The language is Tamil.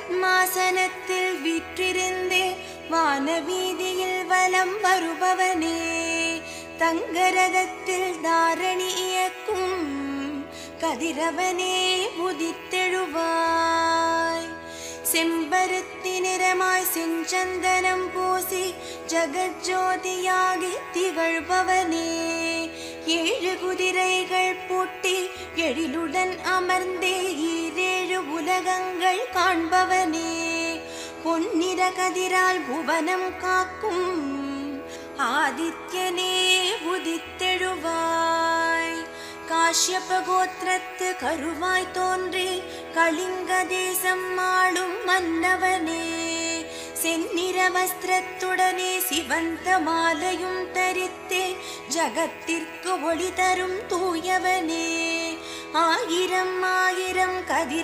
பத்மாசனத்தில் விற்றிருந்தே வானவீதியில் வலம் வருபவனே, தங்கரதத்தில் தாரணி இயக்கும் கதிரவனே உதித்தெழுவாய். செம்பருத்தி நிறமாய் செஞ்சந்தனம் பூசி ஜகஜோதியாகி திகழ்பவனே, ஏழு குதிரைகள் பூட்டி எழிலுடன் அமர்ந்தே ஈரேழு உலகங்கள் காண்பவனே, பொன்னிற கதிரால் புவனம் காக்கும் ஆதித்யனே உதித்தெழுவாய். காஷ்யப கோத்திரத்து கருவாய் தோன்றி கலிங்க தேசம் ஆளும் மன்னவனே, செந்நிற வஸ்திரத்துடனே சிவந்த மாலையும் தரித்தே ஜகத்திற்கு ஒளி தரும் தூயவனே, ஆயிரம் ஆயிரம் கதிர்